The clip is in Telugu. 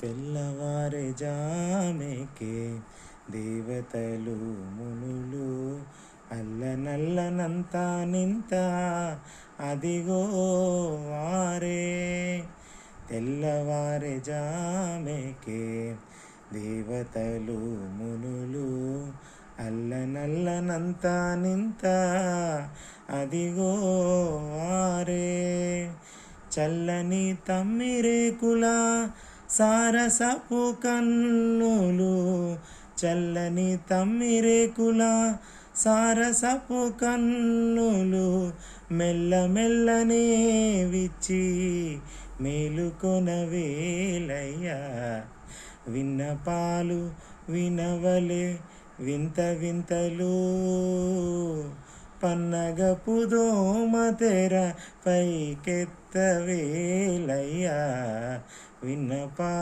తెల్లవారే జామెకే దేవతలు మునులు అల్లనల్లనంతా నింత అదిగో వారే. తెల్లవారే జామెకే దేవతలు మునులు అల్లనల్లనంతా నింత అదిగో వారే. చల్లని తమ్మిరేకుల సారసపు కన్నులు, చల్లని తమ్మిరేకుల సారసపు కన్నులు మెల్లమెల్లనే విచ్చి మేలుకొన వేలయ్యా. విన్నపాలు వినవలే వింత వింతలు, పన్నగపు దోమ తెర పైకెత్తవేలయ్యా. విన్నపా